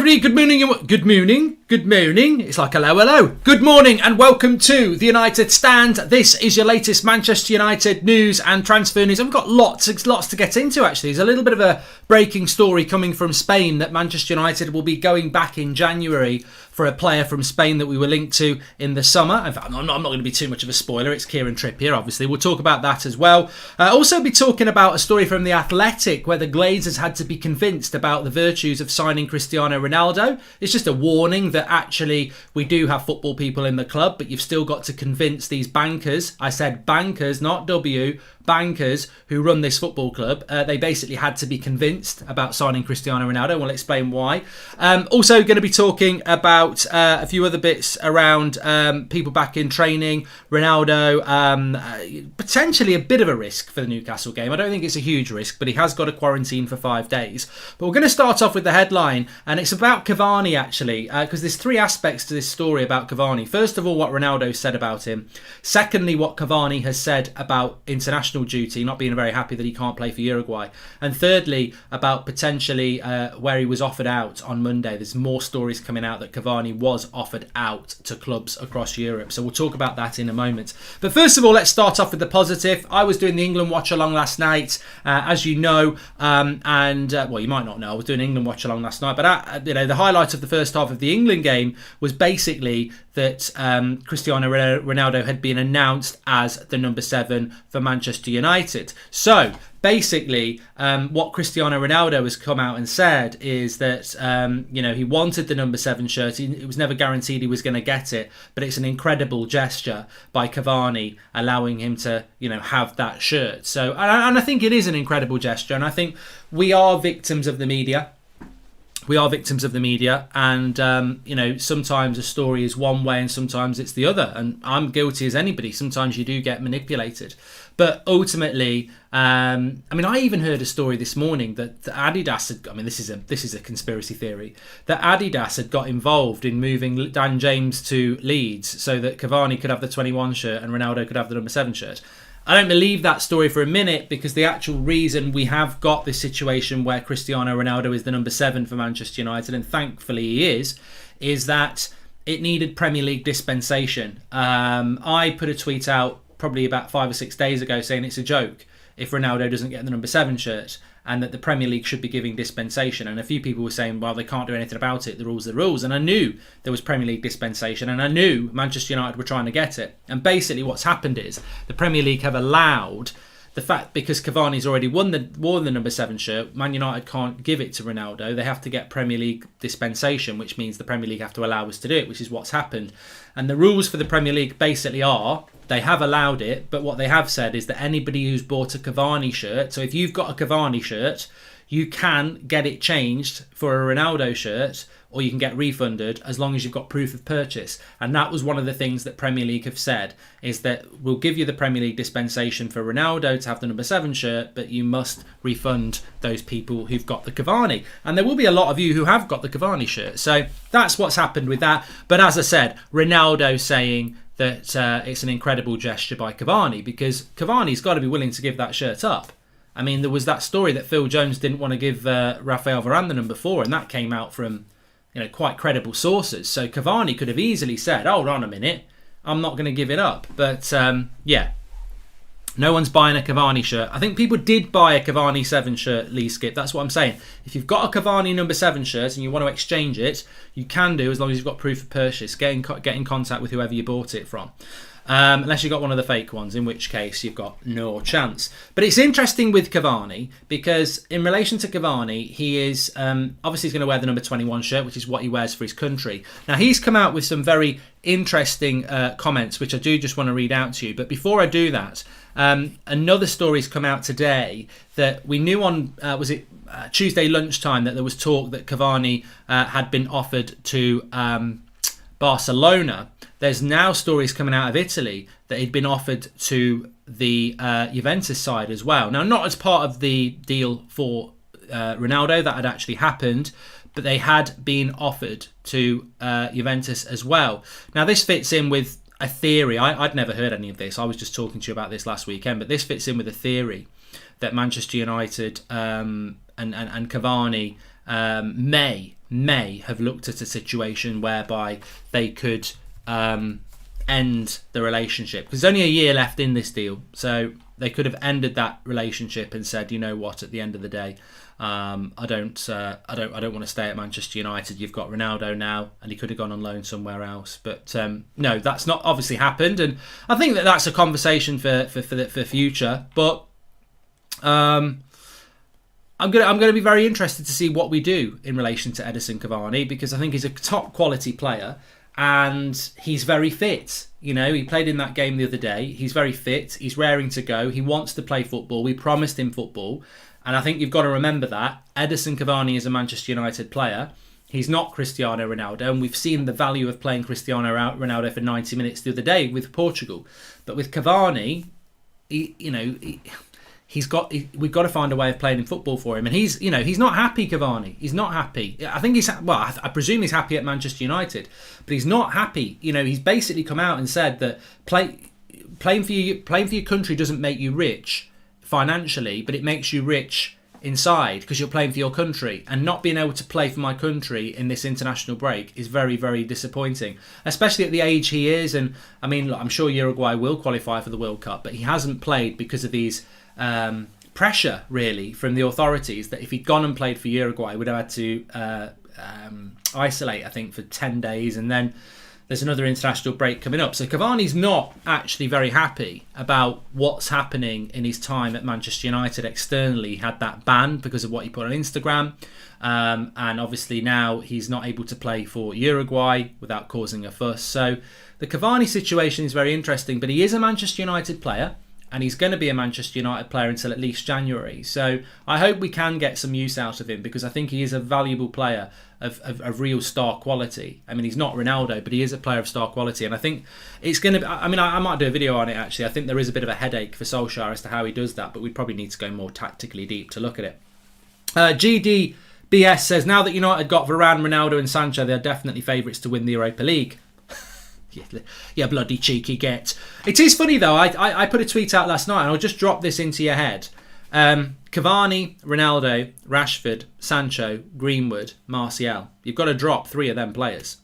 everybody, good morning. It's like hello. Good morning and welcome to the United Stand. This is your latest Manchester United news and transfer news. And we've got lots to get into actually. There's a little bit of a breaking story coming from Spain that Manchester United will be going back in January for a player from Spain that we were linked to in the summer. In fact, I'm not going to be too much of a spoiler. It's Kieran Trippier, obviously. We'll talk about that as well. Also be talking about a story from The Athletic where the Glazers had to be convinced about the virtues of signing Cristiano Ronaldo. It's just a warning that actually we do have football people in the club, but you've still got to convince these bankers. I said bankers, not bankers who run this football club. They basically had to be convinced about signing Cristiano Ronaldo. We'll explain why. Also going to be talking about a few other bits around people back in training. Ronaldo, potentially a bit of a risk for the Newcastle game. I don't think it's a huge risk, but he has got to quarantine for 5 days. But we're going to start off with the headline, and it's about Cavani actually, because there's three aspects to this story about Cavani. First of all, what Ronaldo said about him. Secondly, what Cavani has said about international duty, not being very happy that he can't play for Uruguay. And thirdly, about potentially where he was offered out on Monday. There's more stories coming out that Cavani was offered out to clubs across Europe. So we'll talk about that in a moment. But first of all, let's start off with the positive. I was doing the England watch along last night, as you know, well, you might not know. I was doing England watch along last night, but the highlight of the first half of the England game was basically that Cristiano Ronaldo had been announced as the number 7 for Manchester United. So basically, what Cristiano Ronaldo has come out and said is that he wanted the number 7 shirt. It was never guaranteed he was going to get it, but it's an incredible gesture by Cavani allowing him to have that shirt. So and I think it is an incredible gesture, and I think we are victims of the media. And sometimes a story is one way and sometimes it's the other, and I'm guilty as anybody. Sometimes you do get manipulated, but ultimately, I even heard a story this morning that Adidas had. This is a conspiracy theory, that Adidas had got involved in moving Dan James to Leeds so that Cavani could have the 21 shirt and Ronaldo could have the number 7 shirt. I don't believe that story for a minute, because the actual reason we have got this situation where Cristiano Ronaldo is the number 7 for Manchester United, and thankfully he is that it needed Premier League dispensation. I put a tweet out probably about 5 or 6 days ago saying it's a joke if Ronaldo doesn't get the number 7 shirt, and that the Premier League should be giving dispensation. And a few people were saying, well, they can't do anything about it. The rules are the rules. And I knew there was Premier League dispensation, and I knew Manchester United were trying to get it. And basically what's happened is the Premier League have allowed the fact, because Cavani's already worn the number 7 shirt, Man United can't give it to Ronaldo. They have to get Premier League dispensation, which means the Premier League have to allow us to do it, which is what's happened. And the rules for the Premier League basically are, they have allowed it, but what they have said is that anybody who's bought a Cavani shirt, so if you've got a Cavani shirt, you can get it changed for a Ronaldo shirt, or you can get refunded as long as you've got proof of purchase. And that was one of the things that Premier League have said, is that we'll give you the Premier League dispensation for Ronaldo to have the number 7 shirt, but you must refund those people who've got the Cavani. And there will be a lot of you who have got the Cavani shirt. So that's what's happened with that. But as I said, Ronaldo saying that it's an incredible gesture by Cavani, because Cavani's got to be willing to give that shirt up. I mean, there was that story that Phil Jones didn't want to give Rafael Varane the number 4, and that came out from quite credible sources. So Cavani could have easily said, hold on a minute, I'm not going to give it up. But no one's buying a Cavani shirt. I think people did buy a Cavani 7 shirt, Lee Skip. That's what I'm saying. If you've got a Cavani number 7 shirt and you want to exchange it, you can do, as long as you've got proof of purchase. Get in contact with whoever you bought it from. Unless you got one of the fake ones, in which case you've got no chance. But it's interesting with Cavani, because in relation to Cavani, he is obviously he's going to wear the number 21 shirt, which is what he wears for his country. Now, he's come out with some very interesting comments, which I do just want to read out to you. But before I do that, another story's come out today that we knew on Tuesday lunchtime, that there was talk that Cavani had been offered to Barcelona. There's now stories coming out of Italy that he'd been offered to the Juventus side as well. Now, not as part of the deal for Ronaldo, that had actually happened, but they had been offered to Juventus as well. Now, this fits in with a theory. I'd never heard any of this. I was just talking to you about this last weekend, but this fits in with a theory that Manchester United and Cavani may may have looked at a situation whereby they could end the relationship, because there's only a year left in this deal, so they could have ended that relationship and said, you know what, at the end of the day, I don't want to stay at Manchester United. You've got Ronaldo now, and he could have gone on loan somewhere else. But no, that's not obviously happened, and I think that's a conversation for future. But I'm gonna be very interested to see what we do in relation to Edinson Cavani, because I think he's a top quality player. And he's very fit. You know, he played in that game the other day. He's very fit. He's raring to go. He wants to play football. We promised him football. And I think you've got to remember that. Edinson Cavani is a Manchester United player. He's not Cristiano Ronaldo. And we've seen the value of playing Cristiano Ronaldo for 90 minutes the other day with Portugal. But with Cavani, we've got to find a way of playing in football for him, and he's not happy. Cavani, he's not happy. I think I presume he's happy at Manchester United, but he's not happy. He's basically come out and said that playing for your country doesn't make you rich financially, but it makes you rich inside because you're playing for your country, and not being able to play for my country in this international break is very, very disappointing, especially at the age he is. And I mean, look, I'm sure Uruguay will qualify for the World Cup, but he hasn't played because of these pressure really from the authorities that if he'd gone and played for Uruguay, would have had to isolate, I think, for 10 days, and then there's another international break coming up. So Cavani's not actually very happy about what's happening in his time at Manchester United externally. He had that ban because of what he put on Instagram, and obviously now he's not able to play for Uruguay without causing a fuss. So the Cavani situation is very interesting, but he is a Manchester United player, and he's going to be a Manchester United player until at least January. So I hope we can get some use out of him, because I think he is a valuable player of real star quality. I mean, he's not Ronaldo, but he is a player of star quality. And I think it's going to... I mean, I might do a video on it, actually. I think there is a bit of a headache for Solskjaer as to how he does that, but we probably need to go more tactically deep to look at it. GDBS says, now that United got Varane, Ronaldo and Sancho, they're definitely favourites to win the Europa League. Yeah, bloody cheeky get. It is funny though, I put a tweet out last night, and I'll just drop this into your head. Cavani, Ronaldo, Rashford, Sancho, Greenwood, Martial. You've got to drop 3 of them players.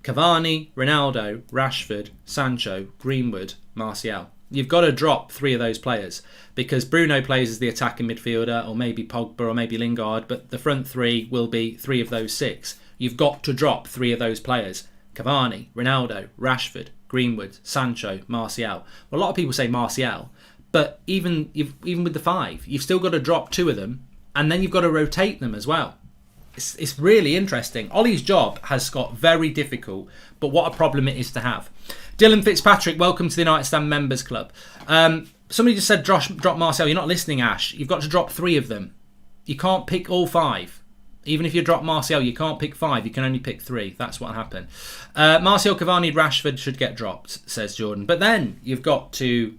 Cavani, Ronaldo, Rashford, Sancho, Greenwood, Martial. You've got to drop 3 of those players, because Bruno plays as the attacking midfielder, or maybe Pogba, or maybe Lingard, but the front 3 will be 3 of those 6. You've got to drop 3 of those players. Cavani, Ronaldo, Rashford, Greenwood, Sancho, Martial. Well, a lot of people say Martial, but even with the 5, you've still got to drop 2 of them, and then you've got to rotate them as well. It's really interesting. Ollie's job has got very difficult, but what a problem it is to have. Dylan Fitzpatrick, welcome to the United Stand Members Club. Somebody just said drop Martial. You're not listening, Ash. You've got to drop 3 of them. You can't pick all 5. Even if you drop Martial, you can't pick 5. You can only pick 3. That's what happened. Martial, Cavani, Rashford should get dropped, says Jordan. But then you've got to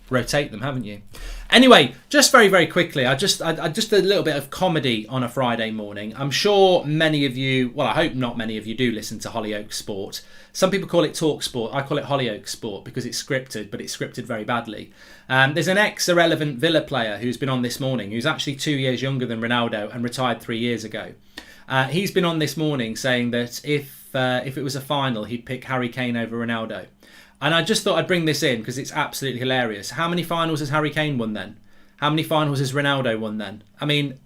rotate them, haven't you? Anyway, just very, very quickly, I just a little bit of comedy on a Friday morning. I'm sure many of you, well, I hope not many of you do listen to Hollyoaks Sport. Some people call it Talk Sport. I call it Hollyoaks Sport because it's scripted, but it's scripted very badly. There's an ex-irrelevant Villa player who's been on this morning, who's actually 2 years younger than Ronaldo and retired 3 years ago. He's been on this morning saying that if it was a final, he'd pick Harry Kane over Ronaldo. And I just thought I'd bring this in because it's absolutely hilarious. How many finals has Harry Kane won then? How many finals has Ronaldo won then? I mean,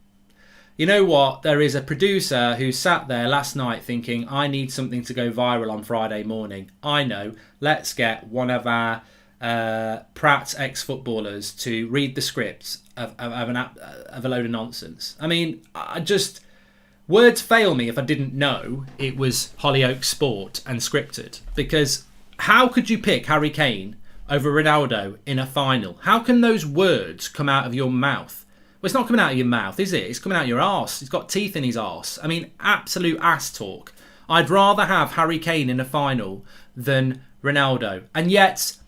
you know what? There is a producer who sat there last night thinking, I need something to go viral on Friday morning. I know. Let's get one of our Pratt ex-footballers to read the script of a load of nonsense. I mean, words fail me if I didn't know it was Hollyoaks Sport and scripted, because how could you pick Harry Kane over Ronaldo in a final? How can those words come out of your mouth? Well, it's not coming out of your mouth, is it? It's coming out of your arse. He's got teeth in his arse. I mean, absolute ass talk. I'd rather have Harry Kane in a final than Ronaldo. And yet,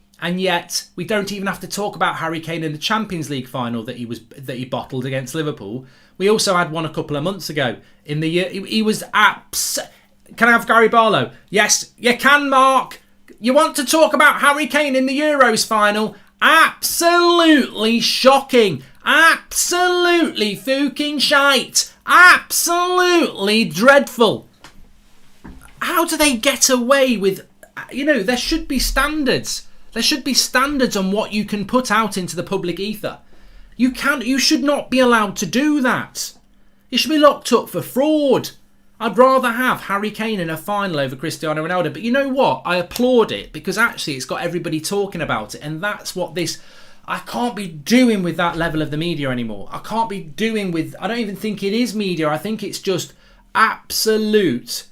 we don't even have to talk about Harry Kane in the Champions League final that he bottled against Liverpool. We also had one a couple of months ago. In the year, he was Can I have Gary Barlow? Yes, you can, Mark. You want to talk about Harry Kane in the Euros final? Absolutely shocking. Absolutely fucking shite. Absolutely dreadful. How do they get away with... there should be standards. There should be standards on what you can put out into the public ether. You should not be allowed to do that. You should be locked up for fraud. I'd rather have Harry Kane in a final over Cristiano Ronaldo. But you know what? I applaud it because actually it's got everybody talking about it. And that's what this... I can't be doing with that level of the media anymore. I can't be doing with... I don't even think it is media. I think it's just absolute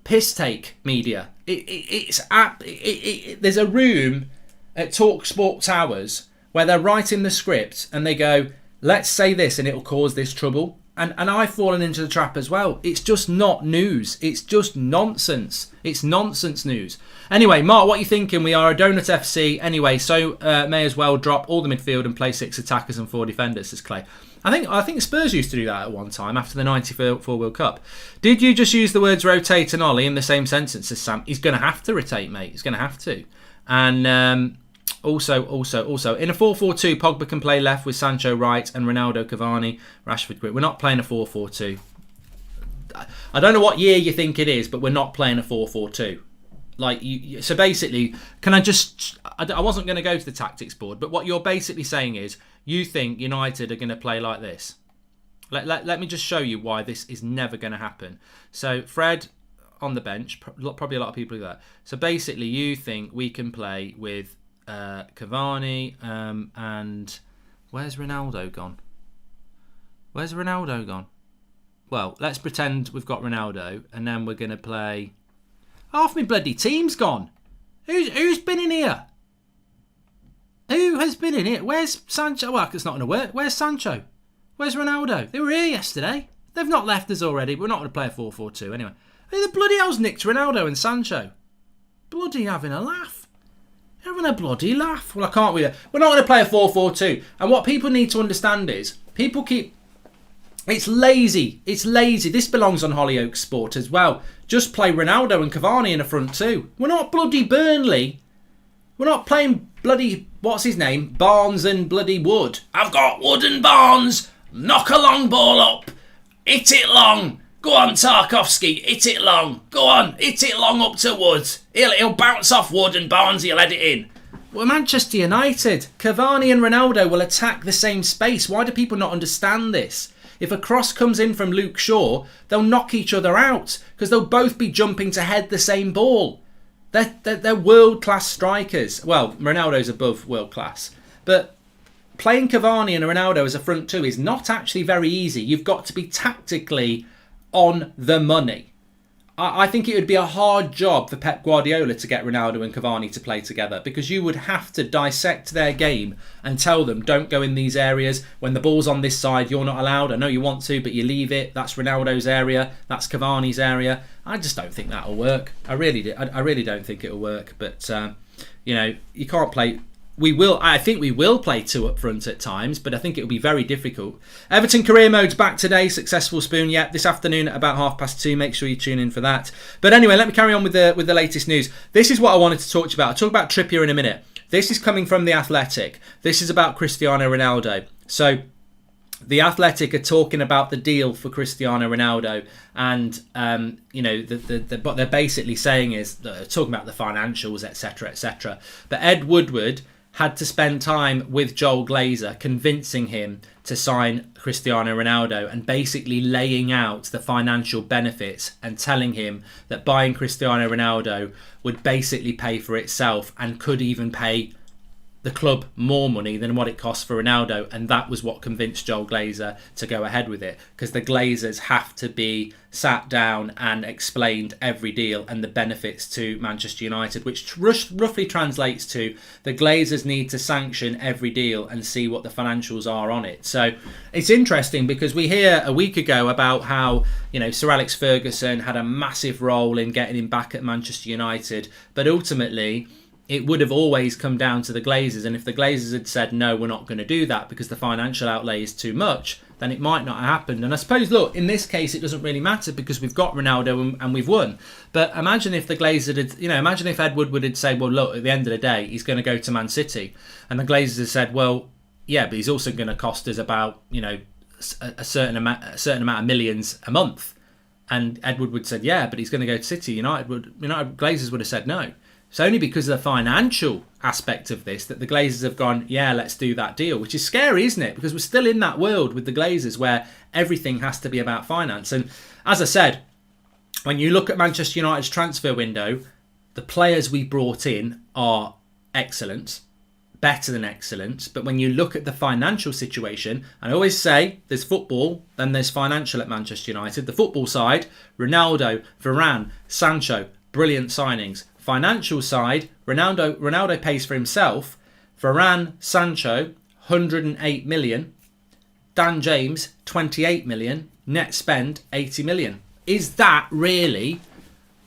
piss take media. There's a room at TalkSport Towers where they're writing the script and they go, let's say this and it'll cause this trouble. And I've fallen into the trap as well. It's just not news. It's just nonsense. It's nonsense news. Anyway, Mark, what are you thinking? We are a Donut FC. Anyway, so may as well drop all the midfield and play 6 attackers and 4 defenders, says Clay. I think Spurs used to do that at one time after the 94 World Cup. Did you just use the words rotate and Ollie in the same sentence as Sam? He's going to have to rotate, mate. He's going to have to. And... Also, in a 4-4-2, Pogba can play left with Sancho right and Ronaldo, Cavani, Rashford. We're not playing a 4-4-2. I don't know what year you think it is, but we're not playing a 4-4-2. So basically, can I just... I wasn't going to go to the tactics board, but what you're basically saying is you think United are going to play like this. Let me just show you why this is never going to happen. So Fred on the bench, probably a lot of people do that. So basically, you think we can play with... Cavani and where's Ronaldo gone? Well, let's pretend we've got Ronaldo and then we're going to play... Half my bloody team's gone. Who's been in here? Who has been in here? Where's Sancho? Well, it's not going to work. Where's Sancho? Where's Ronaldo? They were here yesterday. They've not left us already. We're not going to play a 4-4-2 anyway. Who the bloody hell's nicked Ronaldo and Sancho? Bloody having a laugh. Having a bloody laugh. Well, I can't with it. We're not going to play a 4-4-2. And what people need to understand is people keep... It's lazy. It's lazy. This belongs on Hollyoaks Sport as well. Just play Ronaldo and Cavani in the front too. We're not bloody Burnley. We're not playing bloody... What's his name? Barnes and bloody Wood. I've got Wood and Barnes. Knock a long ball up. Hit it long. Go on, Tarkovsky, hit it long. Go on, hit it long up to Wood. He'll bounce off Wood and Barnes, he'll head it in. Well, Manchester United, Cavani and Ronaldo will attack the same space. Why do people not understand this? If a cross comes in from Luke Shaw, they'll knock each other out because they'll both be jumping to head the same ball. They're world-class strikers. Well, Ronaldo's above world-class. But playing Cavani and Ronaldo as a front two is not actually very easy. You've got to be tactically... on the money. I think it would be a hard job for Pep Guardiola to get Ronaldo and Cavani to play together because you would have to dissect their game and tell them don't go in these areas. When the ball's on this side, you're not allowed. I know you want to, but you leave it. That's Ronaldo's area. That's Cavani's area. I just don't think that'll work. I really don't think it'll work. But, you can't play... I think we will play 2 up front at times, but I think it'll be very difficult. Everton career mode's back today. Successful spoon, this afternoon at about 2:30. Make sure you tune in for that. But anyway, let me carry on with the latest news. This is what I wanted to talk to you about. I'll talk about Trippier in a minute. This is coming from The Athletic. This is about Cristiano Ronaldo. So, The Athletic are talking about the deal for Cristiano Ronaldo, and what they're basically saying is talking about the financials, etc., etc. But Ed Woodward had to spend time with Joel Glazer convincing him to sign Cristiano Ronaldo and basically laying out the financial benefits and telling him that buying Cristiano Ronaldo would basically pay for itself and could even pay the club more money than what it costs for Ronaldo, and that was what convinced Joel Glazer to go ahead with it, because the Glazers have to be sat down and explained every deal and the benefits to Manchester United, which roughly translates to the Glazers need to sanction every deal and see what the financials are on it. So it's interesting because we hear a week ago about how Sir Alex Ferguson had a massive role in getting him back at Manchester United, but ultimately it would have always come down to the Glazers, and if the Glazers had said, no, we're not going to do that because the financial outlay is too much, then it might not have happened. And I suppose, look, in this case, it doesn't really matter because we've got Ronaldo and we've won. But imagine if the Glazers had, imagine if Ed Woodward had said, well, look, at the end of the day, he's going to go to Man City. And the Glazers had said, well, yeah, but he's also going to cost us about, a certain amount of millions a month. And Ed Woodward said, yeah, but he's going to go to City. United Glazers would have said no. It's only because of the financial aspect of this that the Glazers have gone, yeah, let's do that deal, which is scary, isn't it? Because we're still in that world with the Glazers where everything has to be about finance. And as I said, when you look at Manchester United's transfer window, the players we brought in are excellent, better than excellent. But when you look at the financial situation, and I always say there's football, then there's financial at Manchester United. The football side, Ronaldo, Varane, Sancho, brilliant signings. Financial side, Ronaldo pays for himself. Varane, Sancho, 108 million. Dan James, 28 million. Net spend, 80 million. Is that really?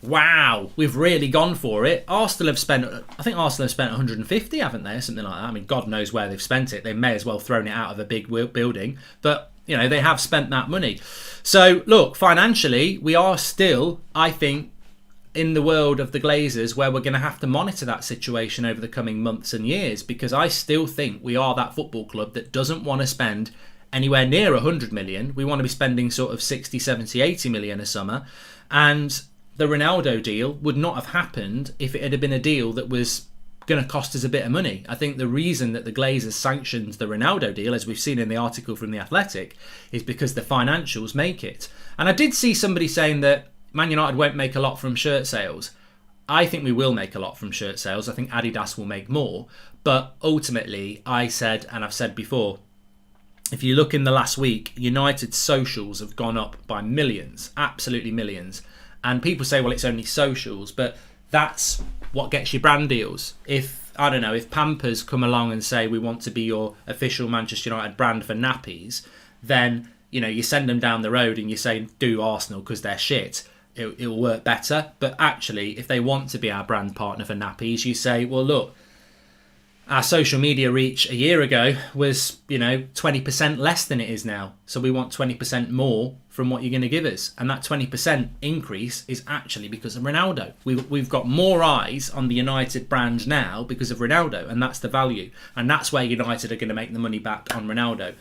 Wow, we've really gone for it. I think Arsenal have spent 150, haven't they, or something like that. I mean, God knows where they've spent it. They may as well have thrown it out of a big building. But, they have spent that money. So, look, financially, we are still, I think, in the world of the Glazers where we're going to have to monitor that situation over the coming months and years, because I still think we are that football club that doesn't want to spend anywhere near 100 million. We want to be spending sort of 60, 70, 80 million a summer. And the Ronaldo deal would not have happened if it had been a deal that was going to cost us a bit of money. I think the reason that the Glazers sanctioned the Ronaldo deal, as we've seen in the article from The Athletic, is because the financials make it. And I did see somebody saying that Man United won't make a lot from shirt sales. I think we will make a lot from shirt sales. I think Adidas will make more. But ultimately, I said, and I've said before, if you look in the last week, United's socials have gone up by millions, absolutely millions. And people say, well, it's only socials, but that's what gets you brand deals. If Pampers come along and say, we want to be your official Manchester United brand for nappies, then, you send them down the road and you say, do Arsenal because they're shit. It'll work better. But actually, if they want to be our brand partner for nappies, you say, well, look, our social media reach a year ago was, 20% less than it is now. So we want 20% more from what you're going to give us. And that 20% increase is actually because of Ronaldo. We've got more eyes on the United brand now because of Ronaldo, and that's the value. And that's where United are going to make the money back on Ronaldo.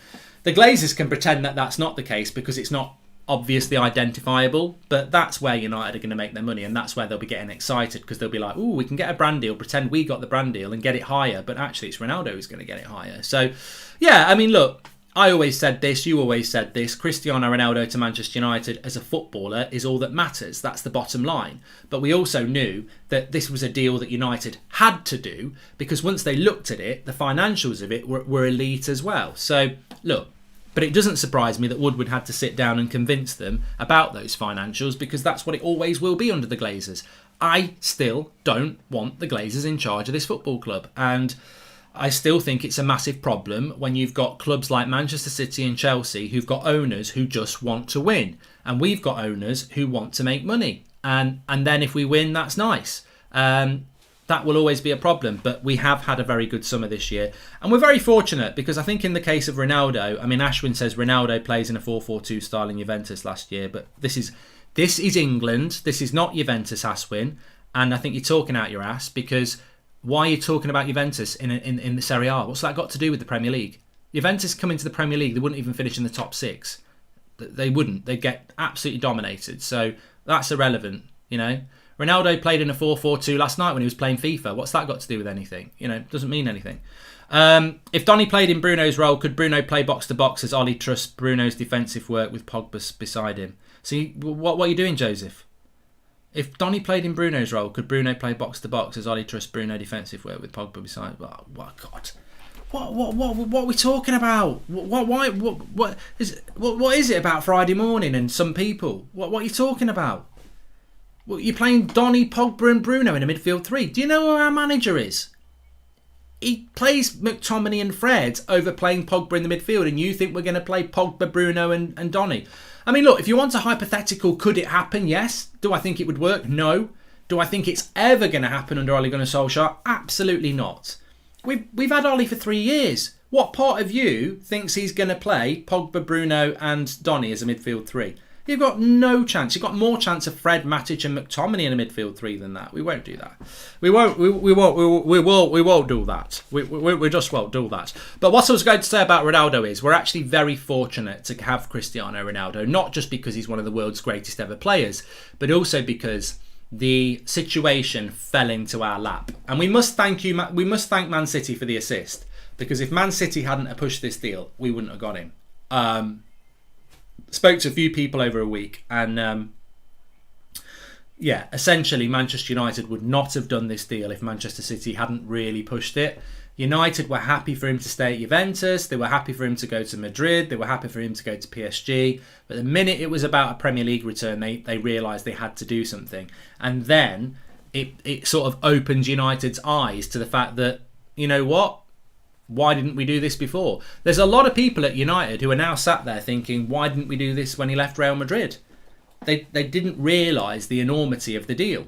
The Glazers can pretend that that's not the case because it's not obviously identifiable, but that's where United are going to make their money, and that's where they'll be getting excited because they'll be like, ooh, we can get a brand deal, pretend we got the brand deal and get it higher, but actually it's Ronaldo who's going to get it higher. So, yeah, I mean, look, I always said this, you always said this, Cristiano Ronaldo to Manchester United as a footballer is all that matters. That's the bottom line. But we also knew that this was a deal that United had to do because once they looked at it, the financials of it were elite as well. So, look, but it doesn't surprise me that Woodward had to sit down and convince them about those financials because that's what it always will be under the Glazers. I still don't want the Glazers in charge of this football club. And I still think it's a massive problem when you've got clubs like Manchester City and Chelsea who've got owners who just want to win. And we've got owners who want to make money. And then if we win, that's nice. That will always be a problem, but we have had a very good summer this year. And we're very fortunate because I think in the case of Ronaldo, I mean, Ashwin says Ronaldo plays in a 4-4-2 style in Juventus last year, but this is England. This is not Juventus, Ashwin. And I think you're talking out your ass because why are you talking about Juventus in the Serie A? What's that got to do with the Premier League? Juventus come into the Premier League, they wouldn't even finish in the top 6. They wouldn't. They'd get absolutely dominated. So that's irrelevant, Ronaldo played in a 4-4-2 last night when he was playing FIFA. What's that got to do with anything? It doesn't mean anything. If Donny played in Bruno's role, could Bruno play box-to-box as Ollie trusts Bruno's defensive work with Pogba beside him? See, what are you doing, Joseph? If Donny played in Bruno's role, could Bruno play box-to-box as Ollie trusts Bruno defensive work with Pogba beside him? Oh, God. What are we talking about? What is it about Friday morning and some people? What are you talking about? Well, you're playing Donny, Pogba and Bruno in a midfield 3. Do you know who our manager is? He plays McTominay and Fred over playing Pogba in the midfield, and you think we're going to play Pogba, Bruno and Donny? I mean, look, if you want a hypothetical, could it happen? Yes. Do I think it would work? No. Do I think it's ever going to happen under Ole Gunnar Solskjaer? Absolutely not. We've had Ollie for 3 years. What part of you thinks he's going to play Pogba, Bruno and Donny as a midfield 3? You've got no chance. You've got more chance of Fred, Matic and McTominay in a midfield three than that. We won't do that. We won't do that. We just won't do that. But what I was going to say about Ronaldo is we're actually very fortunate to have Cristiano Ronaldo, not just because he's one of the world's greatest ever players, but also because the situation fell into our lap. And we must thank Man City for the assist, because if Man City hadn't pushed this deal, we wouldn't have got him. Spoke to a few people over a week, and essentially Manchester United would not have done this deal if Manchester City hadn't really pushed it. United were happy for him to stay at Juventus, they were happy for him to go to Madrid, they were happy for him to go to PSG, but the minute it was about a Premier League return, they realised they had to do something. And then it sort of opened United's eyes to the fact that, you know what? Why didn't we do this before? There's a lot of people at United who are now sat there thinking, why didn't we do this when he left Real Madrid? They didn't realise the enormity of the deal,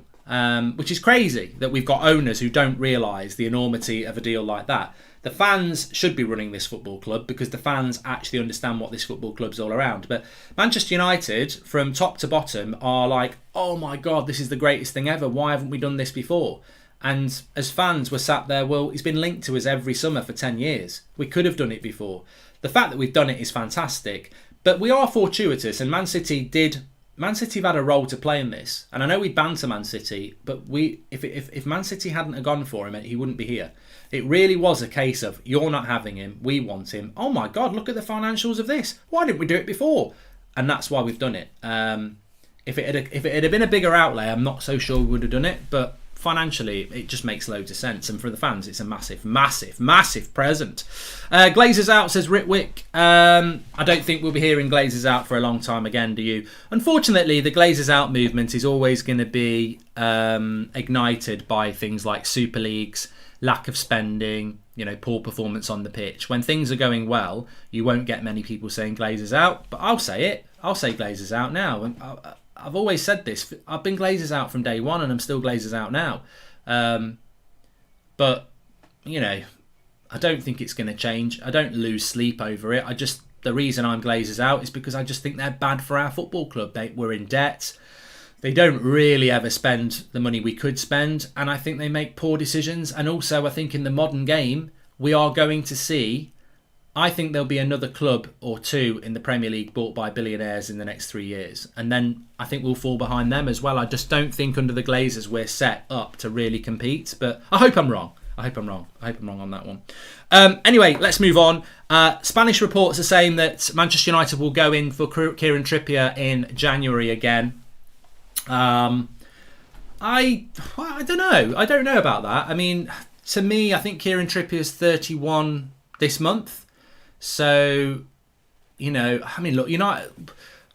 which is crazy that we've got owners who don't realise the enormity of a deal like that. The fans should be running this football club because the fans actually understand what this football club's all around. But Manchester United, from top to bottom, are like, oh my God, this is the greatest thing ever. Why haven't we done this before? And as fans, we're sat there, well, he's been linked to us every summer for 10 years. We could have done it before. The fact that we've done it is fantastic. But we are fortuitous, and Man City have had a role to play in this. And I know we banter Man City, but if Man City hadn't have gone for him, he wouldn't be here. It really was a case of, you're not having him, we want him. Oh my God, look at the financials of this. Why didn't we do it before? And that's why we've done it. If it had been a bigger outlay, I'm not so sure we would have done it, but financially, it just makes loads of sense. And for the fans, it's a massive, massive, massive present. Glazers out, says Ritwick. I don't think we'll be hearing Glazers out for a long time again, do you? Unfortunately, the Glazers out movement is always going to be ignited by things like Super Leagues, lack of spending, poor performance on the pitch. When things are going well, you won't get many people saying Glazers out, but I'll say it. I'll say Glazers out now. I've always said this. I've been Glazers out from day one, and I'm still Glazers out now. But I don't think it's going to change. I don't lose sleep over it. The reason I'm Glazers out is because I just think they're bad for our football club. We're in debt. They don't really ever spend the money we could spend, and I think they make poor decisions. And also, I think in the modern game, we are going to see. I think there'll be another club or two in the Premier League bought by billionaires in the next 3 years. And then I think we'll fall behind them as well. I just don't think under the Glazers we're set up to really compete. But I hope I'm wrong. I hope I'm wrong on that one. Anyway, let's move on. Spanish reports are saying that Manchester United will go in for Kieran Trippier in January again. I don't know. I don't know about that. I mean, to me, I think Kieran Trippier is 31 this month. So, look,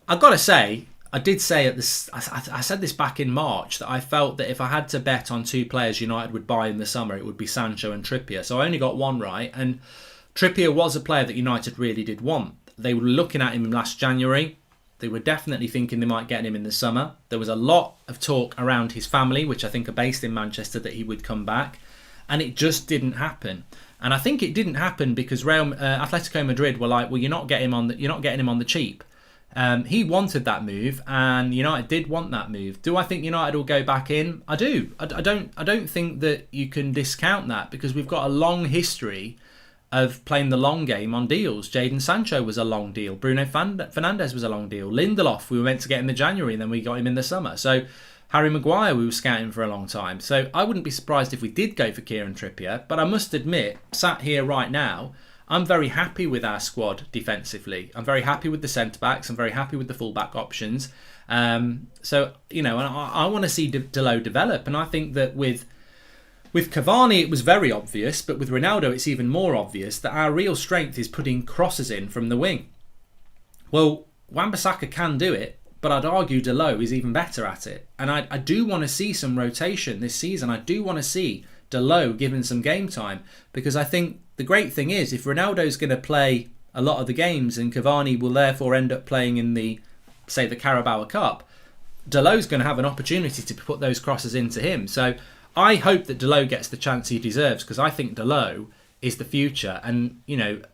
I've got to say, I did say I said this back in March, that I felt that if I had to bet on two players United would buy in the summer, it would be Sancho and Trippier. So I only got one right, and Trippier was a player that United really did want. They were looking at him last January. They were definitely thinking they might get him in the summer. There was a lot of talk around his family, which I think are based in Manchester, that he would come back, and it just didn't happen. And I think it didn't happen because Atletico Madrid were like, well, you're not getting him on the cheap. He wanted that move, and United did want that move. Do I think United will go back in? I do. I don't think that you can discount that, because we've got a long history of playing the long game on deals. Jadon Sancho was a long deal. Bruno Fernandes was a long deal. Lindelof, we were meant to get in the January, and then we got him in the summer. So Harry Maguire, we were scouting for a long time. So I wouldn't be surprised if we did go for Kieran Trippier. But I must admit, sat here right now, I'm very happy with our squad defensively. I'm very happy with the centre-backs. I'm very happy with the full-back options. So, I want to see Dalot develop. And I think that with Cavani, it was very obvious. But with Ronaldo, it's even more obvious that our real strength is putting crosses in from the wing. Well, Wan-Bissaka can do it, but I'd argue Dalot is even better at it. And I do want to see some rotation this season. I do want to see Dalot given some game time, because I think the great thing is, if Ronaldo's going to play a lot of the games and Cavani will therefore end up playing in the Carabao Cup, Dalot's going to have an opportunity to put those crosses into him. So I hope that Dalot gets the chance he deserves, because I think Dalot is the future. And,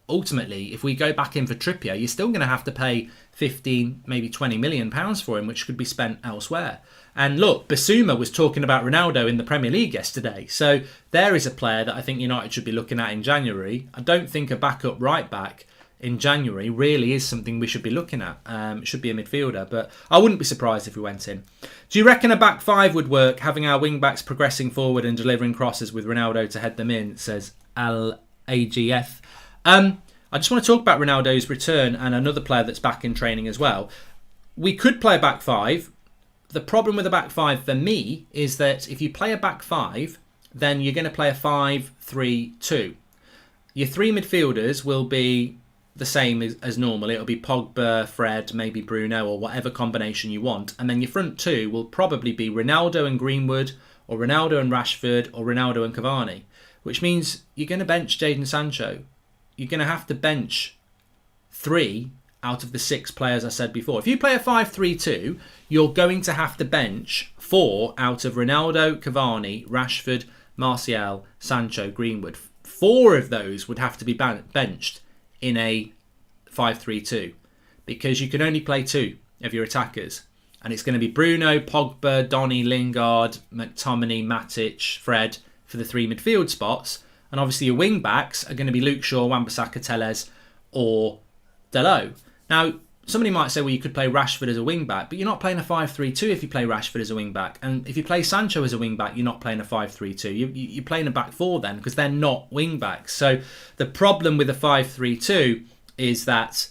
ultimately, if we go back in for Trippier, you're still going to have to pay 15, maybe 20 million pounds for him, which could be spent elsewhere. And look, Basuma was talking about Ronaldo in the Premier League yesterday. So there is a player that I think United should be looking at in January. I don't think a backup right back in January really is something we should be looking at. It should be a midfielder, but I wouldn't be surprised if we went in. Do you reckon a back five would work, having our wing backs progressing forward and delivering crosses with Ronaldo to head them in, says LAGF. I just want to talk about Ronaldo's return and another player that's back in training as well. We could play a back five. The problem with a back five for me is that if you play a back five, then you're going to play a 5-3-2. Your three midfielders will be the same as normal. It'll be Pogba, Fred, maybe Bruno, or whatever combination you want. And then your front two will probably be Ronaldo and Greenwood, or Ronaldo and Rashford, or Ronaldo and Cavani. Which means you're going to bench Jadon Sancho. You're going to have to bench 3 out of the 6 players I said before. If you play a 5-3-2, you're going to have to bench 4 out of Ronaldo, Cavani, Rashford, Martial, Sancho, Greenwood. 4 of those would have to be benched in a 5-3-2 because you can only play 2 of your attackers. And it's going to be Bruno, Pogba, Donny, Lingard, McTominay, Matic, Fred for the 3 midfield spots. And obviously your wing backs are going to be Luke Shaw, Wan-Bissaka, Telles or Dalot. Now, somebody might say, well, you could play Rashford as a wing back, but you're not playing a 5-3-2 if you play Rashford as a wing back. And if you play Sancho as a wing back, you're not playing a 5-3-2. You're playing a back 4 then because they're not wing backs. So the problem with a 5-3-2 is that,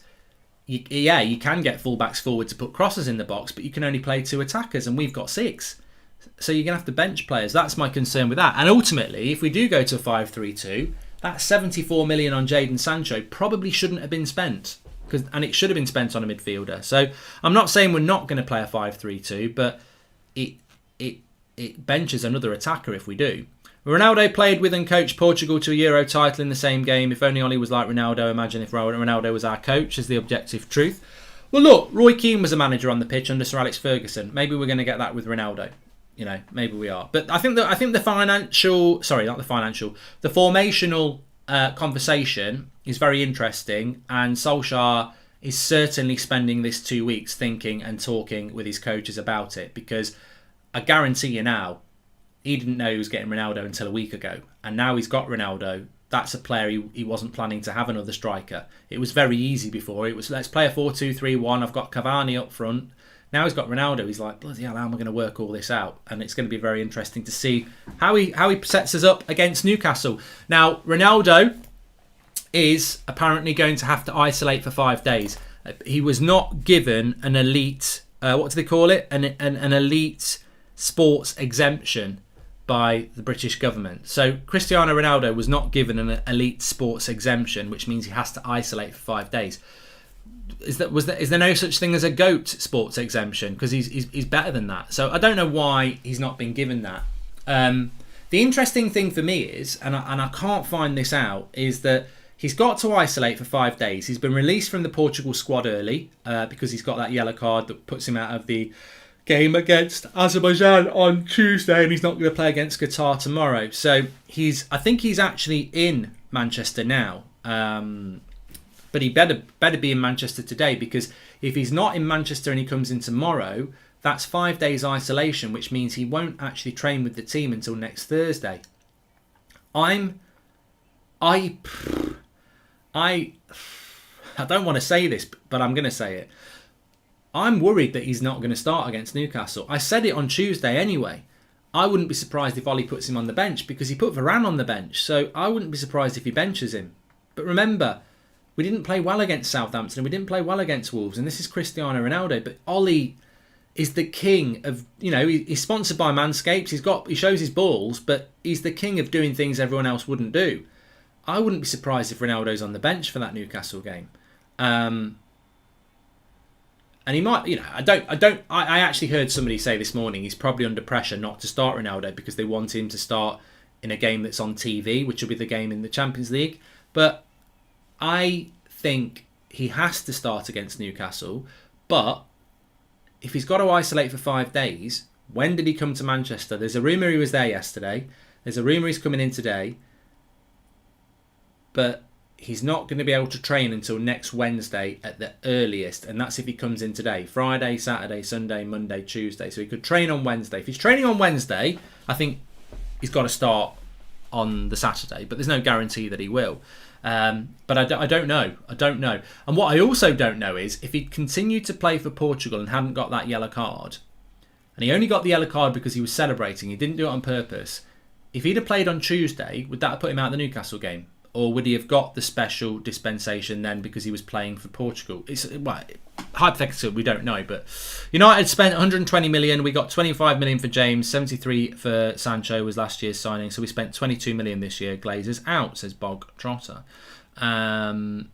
you can get full-backs forward to put crosses in the box, but you can only play 2 attackers and we've got 6. So you're going to have to bench players. That's my concern with that. And ultimately, if we do go to a 5-3-2, that 74 million on Jadon Sancho probably shouldn't have been spent. And it should have been spent on a midfielder. So I'm not saying we're not going to play a 5-3-2, but it benches another attacker if we do. Ronaldo played with and coached Portugal to a Euro title in the same game. If only Ollie was like Ronaldo. Imagine if Ronaldo was our coach, is the objective truth. Well, look, Roy Keane was a manager on the pitch under Sir Alex Ferguson. Maybe we're going to get that with Ronaldo. Maybe we are. But I think the formational conversation is very interesting, and Solskjaer is certainly spending this 2 weeks thinking and talking with his coaches about it, because I guarantee you now, he didn't know he was getting Ronaldo until a week ago, and now he's got Ronaldo. That's a player he wasn't planning to have another striker. It was very easy before. It was, let's play a 4-2-3-1. I've got Cavani up front. Now he's got Ronaldo. He's like, bloody hell, how am I going to work all this out? And it's going to be very interesting to see how he sets us up against Newcastle. Now, Ronaldo is apparently going to have to isolate for 5 days. He was not given an elite, what do they call it? An elite sports exemption by the British government. So Cristiano Ronaldo was not given an elite sports exemption, which means he has to isolate for 5 days. Is there no such thing as a GOAT sports exemption? Because he's better than that. So I don't know why he's not been given that. The interesting thing for me is, and I can't find this out, is that he's got to isolate for 5 days. He's been released from the Portugal squad early because he's got that yellow card that puts him out of the game against Azerbaijan on Tuesday, and he's not going to play against Qatar tomorrow. So I think he's actually in Manchester now. But he better be in Manchester today, because if he's not in Manchester and he comes in tomorrow, that's 5 days isolation, which means he won't actually train with the team until next Thursday. I don't want to say this, but I'm going to say it. I'm worried that he's not going to start against Newcastle. I said it on Tuesday anyway. I wouldn't be surprised if Ollie puts him on the bench, because he put Varane on the bench. So I wouldn't be surprised if he benches him. But remember, we didn't play well against Southampton, and we didn't play well against Wolves, and this is Cristiano Ronaldo. But Ollie is the king of, he's sponsored by Manscaped. He shows his balls, but he's the king of doing things everyone else wouldn't do. I wouldn't be surprised if Ronaldo's on the bench for that Newcastle game. And he might, I actually heard somebody say this morning he's probably under pressure not to start Ronaldo because they want him to start in a game that's on TV, which will be the game in the Champions League. But I think he has to start against Newcastle. But if he's got to isolate for 5 days, when did he come to Manchester? There's a rumour he was there yesterday. There's a rumour he's coming in today. but he's not going to be able to train until next Wednesday at the earliest, and that's if he comes in today. Friday, Saturday, Sunday, Monday, Tuesday. So he could train on Wednesday. If he's training on Wednesday, I think he's got to start on the Saturday, but there's no guarantee that he will. But I don't know. I don't know. And what I also don't know is if he'd continued to play for Portugal and hadn't got that yellow card, and he only got the yellow card because he was celebrating, he didn't do it on purpose. If he'd have played on Tuesday, would that have put him out of the Newcastle game? Or would he have got the special dispensation then because he was playing for Portugal? It's hypothetical, we don't know. But United spent 120 million. We got 25 million for James, 73 for Sancho was last year's signing. So we spent 22 million this year. Glazers out, says Bog Trotter. Can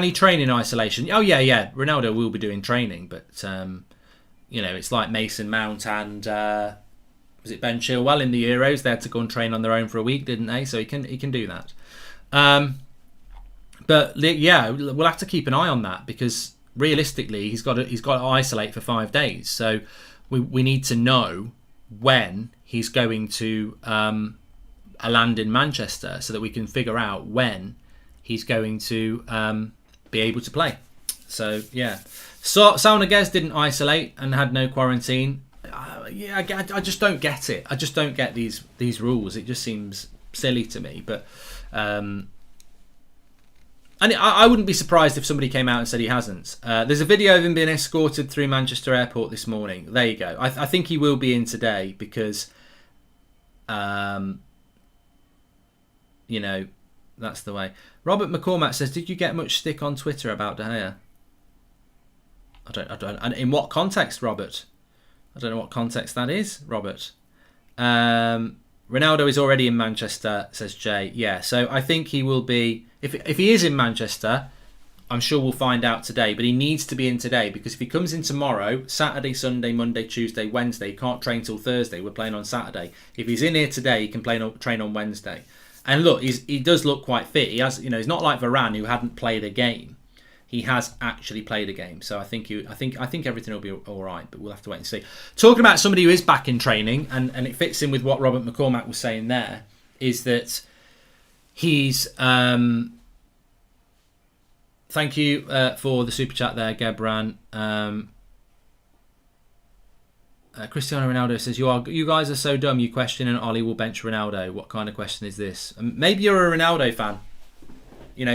he train in isolation? Oh yeah. Ronaldo will be doing training, but it's like Mason Mount and. Was it Ben Chilwell in the Euros? They had to go and train on their own for a week, didn't they? So he can do that. But yeah, we'll have to keep an eye on that because realistically, he's got to isolate for 5 days. So we need to know when he's going to land in Manchester so that we can figure out when he's going to be able to play. So yeah, so Saunages didn't isolate and had no quarantine. I just don't get it. I just don't get these rules. It just seems silly to me. But and I wouldn't be surprised if somebody came out and said he hasn't. There's a video of him being escorted through Manchester Airport this morning. There you go. I think he will be in today because, that's the way. Robert McCormack says, "Did you get much stick on Twitter about De Gea?" I don't. And in what context, Robert? I don't know what context that is, Robert. Ronaldo is already in Manchester, says Jay. Yeah, so I think he will be... If he is in Manchester, I'm sure we'll find out today. But he needs to be in today because if he comes in tomorrow, Saturday, Sunday, Monday, Tuesday, Wednesday, he can't train till Thursday. We're playing on Saturday. If he's in here today, he can train on Wednesday. And look, he does look quite fit. He has, he's not like Varane who hadn't played a game. He has actually played a game, so I think everything will be all right. But we'll have to wait and see. Talking about somebody who is back in training, and it fits in with what Robert McCormack was saying there, is that he's. Thank you for the super chat there, Gebran. Cristiano Ronaldo says you guys are so dumb. You question and Ollie will bench Ronaldo. What kind of question is this? Maybe you're a Ronaldo fan. We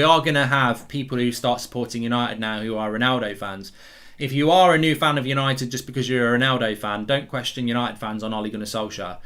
are going to have people who start supporting United now who are Ronaldo fans. If you are a new fan of United just because you're a Ronaldo fan, don't question United fans on Ole Gunnar Solskjaer.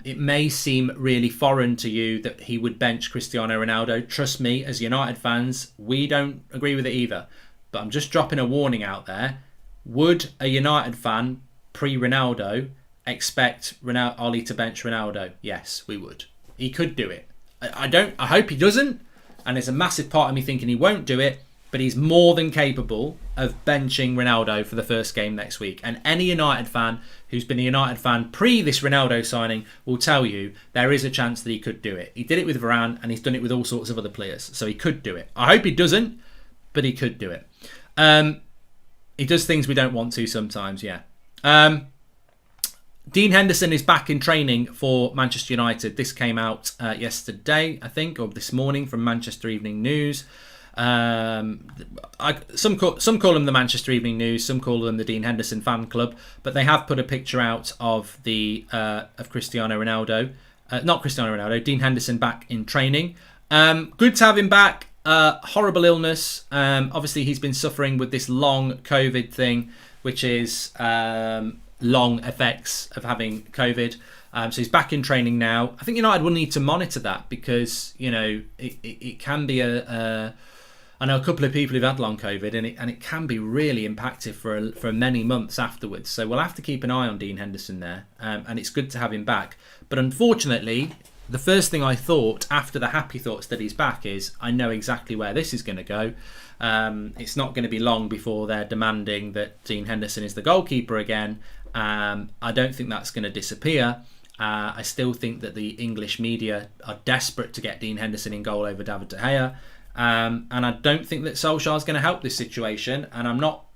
It may seem really foreign to you that he would bench Cristiano Ronaldo. Trust me, as United fans, we don't agree with it either. But I'm just dropping a warning out there. Would a United fan, pre-Ronaldo, expect Ole to bench Ronaldo? Yes, we would. He could do it. I hope he doesn't, and there's a massive part of me thinking he won't do it, but he's more than capable of benching Ronaldo for the first game next week. And any United fan who's been a United fan pre this Ronaldo signing will tell you there is a chance that he could do it. He did it with Varane and he's done it with all sorts of other players, so he could do it. I hope he doesn't, but he could do it. He does things we don't want to sometimes, yeah. Dean Henderson is back in training for Manchester United. This came out yesterday, I think, or this morning from Manchester Evening News. Some call them the Manchester Evening News, some call them the Dean Henderson fan club, but they have put a picture out of of Cristiano Ronaldo, not Cristiano Ronaldo, Dean Henderson back in training. Good to have him back. Horrible illness. Obviously, he's been suffering with this long COVID thing, which is long effects of having COVID. So he's back in training now. I think United will need to monitor that because it can be I know a couple of people who've had long COVID and it can be really impactful for many months afterwards. So we'll have to keep an eye on Dean Henderson there, and it's good to have him back. But unfortunately, the first thing I thought after the happy thoughts that he's back is I know exactly where this is going to go. It's not going to be long before they're demanding that Dean Henderson is the goalkeeper again. I don't think that's going to disappear. I still think that the English media are desperate to get Dean Henderson in goal over David De Gea. And I don't think that Solskjaer is going to help this situation. And I'm not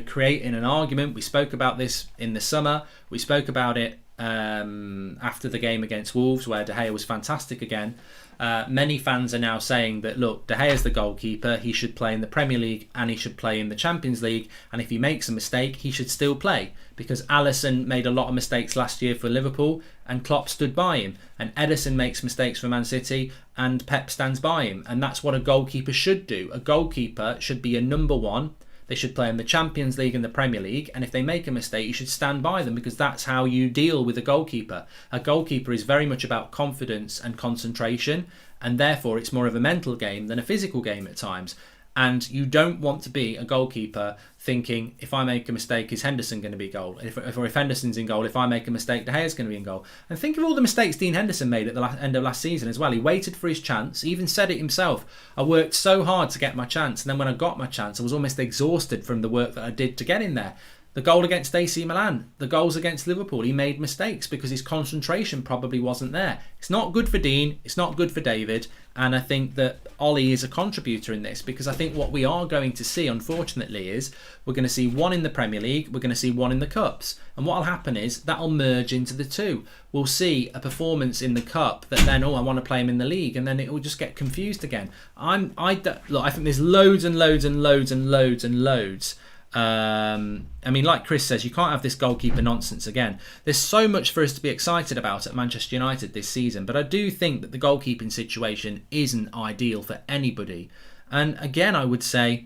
creating an argument. We spoke about this in the summer. We spoke about it after the game against Wolves, where De Gea was fantastic again. Many fans are now saying that, look, De Gea's the goalkeeper, he should play in the Premier League and he should play in the Champions League, and if he makes a mistake, he should still play, because Alisson made a lot of mistakes last year for Liverpool and Klopp stood by him, and Ederson makes mistakes for Man City and Pep stands by him, and that's what a goalkeeper should do. A goalkeeper should be a number one. They should play in the Champions League and the Premier League, and if they make a mistake, you should stand by them, because that's how you deal with a goalkeeper. A goalkeeper is very much about confidence and concentration, and therefore it's more of a mental game than a physical game at times. And you don't want to be a goalkeeper thinking, if I make a mistake, is Henderson going to be goal? If Henderson's in goal, if I make a mistake, De Gea's going to be in goal. And think of all the mistakes Dean Henderson made at the end of last season as well. He waited for his chance. He even said it himself. I worked so hard to get my chance, and then when I got my chance, I was almost exhausted from the work that I did to get in there. The goal against AC Milan, the goals against Liverpool, he made mistakes because his concentration probably wasn't there. It's not good for Dean, it's not good for David, and I think that Ollie is a contributor in this, because I think what we are going to see, unfortunately, is we're going to see one in the Premier League, we're going to see one in the Cups, and what will happen is that'll merge into the two. We'll see a performance in the Cup that then, I want to play him in the League, and then it will just get confused again. I think there's loads and loads and loads and loads and loads. I mean, like Chris says, you can't have this goalkeeper nonsense again. There's so much for us to be excited about at Manchester United this season, but I do think that the goalkeeping situation isn't ideal for anybody. And again, I would say,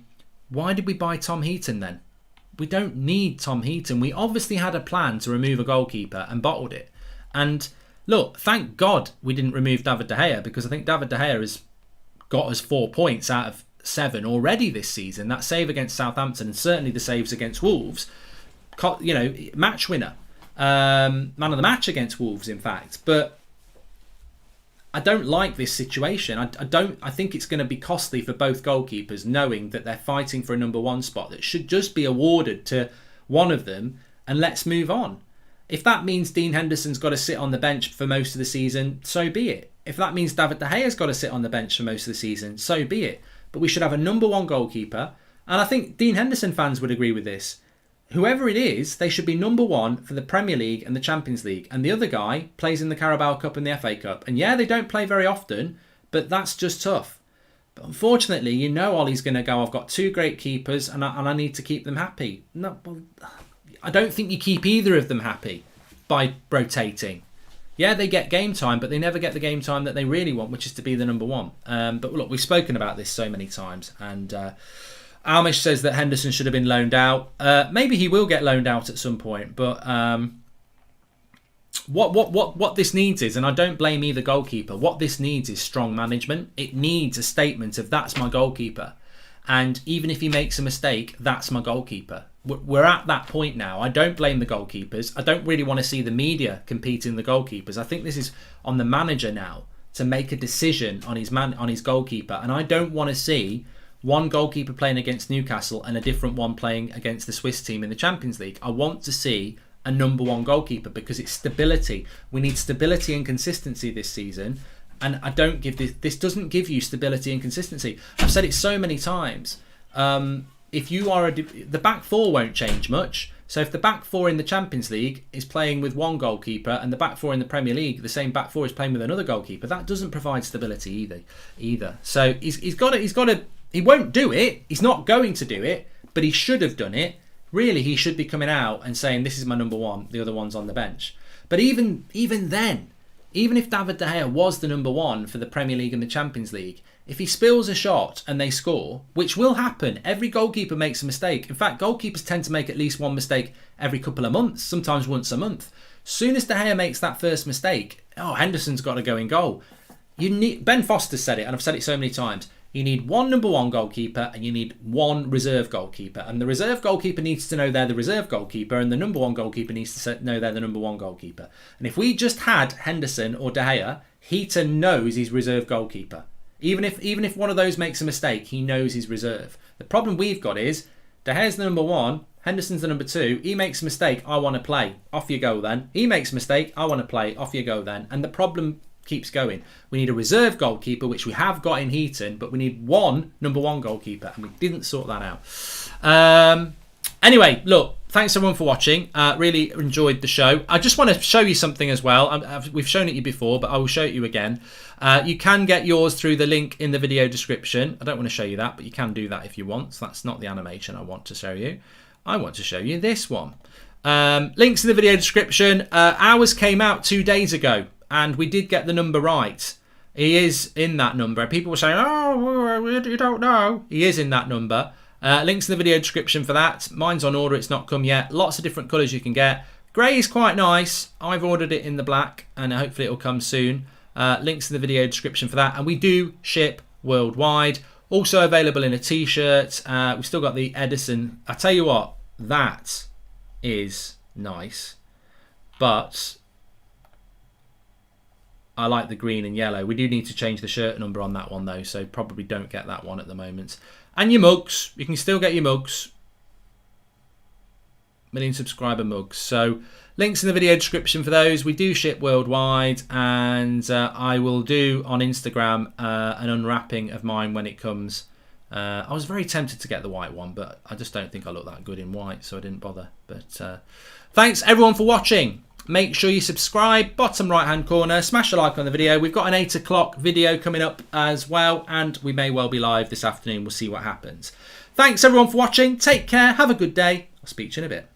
why did we buy Tom Heaton then? We don't need Tom Heaton. We obviously had a plan to remove a goalkeeper and bottled it. And look, thank God we didn't remove David De Gea, because I think David De Gea has got us 4 points out of 7 already this season. That save against Southampton, and certainly the saves against Wolves, match winner, man of the match against Wolves, in fact. But I don't like this situation. I think it's going to be costly for both goalkeepers, knowing that they're fighting for a number one spot that should just be awarded to one of them, and let's move on. If that means Dean Henderson's got to sit on the bench for most of the season, so be it. If that means David De Gea's got to sit on the bench for most of the season, so be it. But we should have a number one goalkeeper. And I think Dean Henderson fans would agree with this. Whoever it is, they should be number one for the Premier League and the Champions League. And the other guy plays in the Carabao Cup and the FA Cup. And yeah, they don't play very often, but that's just tough. But unfortunately, Ollie's going to go, I've got 2 great keepers and I need to keep them happy. No, well, I don't think you keep either of them happy by rotating. Yeah, they get game time, but they never get the game time that they really want, which is to be the number one. But look, we've spoken about this so many times, and Almish says that Henderson should have been loaned out. Maybe he will get loaned out at some point, but what this needs is, and I don't blame either goalkeeper, what this needs is strong management. It needs a statement of, that's my goalkeeper, and even if he makes a mistake, that's my goalkeeper. We're at that point now. I don't blame the goalkeepers. I don't really want to see the media competing the goalkeepers. I think this is on the manager now to make a decision on his goalkeeper. And I don't want to see one goalkeeper playing against Newcastle and a different one playing against the Swiss team in the Champions League. I want to see a number one goalkeeper, because it's stability. We need stability and consistency this season. And I don't give this doesn't give you stability and consistency. I've said it so many times. If you are the back four won't change much. So if the back four in the Champions League is playing with one goalkeeper and the back four in the Premier League, the same back four is playing with another goalkeeper, that doesn't provide stability either. So he's got to. He won't do it. He's not going to do it, but he should have done it. Really, he should be coming out and saying, "This is my number one. The other one's on the bench." But even then, even if David De Gea was the number one for the Premier League and the Champions League, if he spills a shot and they score, which will happen, every goalkeeper makes a mistake. In fact, goalkeepers tend to make at least one mistake every couple of months, sometimes once a month. Soon as De Gea makes that first mistake, Henderson's got to go in goal. Ben Foster said it, and I've said it so many times. You need one number one goalkeeper and you need one reserve goalkeeper. And the reserve goalkeeper needs to know they're the reserve goalkeeper, and the number one goalkeeper needs to know they're the number one goalkeeper. And if we just had Henderson or De Gea, Heaton knows he's reserve goalkeeper. Even if one of those makes a mistake, he knows he's reserve. The problem we've got is De Gea's the number one, Henderson's the number two. He makes a mistake, I want to play. Off you go then. He makes a mistake, I want to play. Off you go then. And the problem keeps going. We need a reserve goalkeeper, which we have got in Heaton, but we need one number one goalkeeper, and we didn't sort that out. Anyway, look, thanks everyone for watching. Really enjoyed the show. I just want to show you something as well. We've shown it to you before, but I will show it you again. You can get yours through the link in the video description. I don't want to show you that, but you can do that if you want. So that's not the animation I want to show you. I want to show you this one. Links in the video description. Ours came out 2 days ago, and we did get the number right. He is in that number. People were saying, oh, you don't know. He is in that number. Links in the video description for that. Mine's on order. It's not come yet. Lots of different colours you can get. Grey is quite nice. I've ordered it in the black, and hopefully it will come soon. Links in the video description for that. And we do ship worldwide. Also available in a t-shirt. We've still got the Edison. I tell you what, that is nice. But I like the green and yellow. We do need to change the shirt number on that one though, so probably don't get that one at the moment. And your mugs. You can still get your mugs. 1 million subscriber mugs. So links in the video description for those. We do ship worldwide, and I will do on Instagram an unwrapping of mine when it comes. I was very tempted to get the white one, but I just don't think I look that good in white, so I didn't bother. But thanks everyone for watching. Make sure you subscribe, bottom right hand corner, smash a like on the video. We've got an 8 o'clock video coming up as well, and we may well be live this afternoon. We'll see what happens. Thanks everyone for watching. Take care. Have a good day. I'll speak to you in a bit.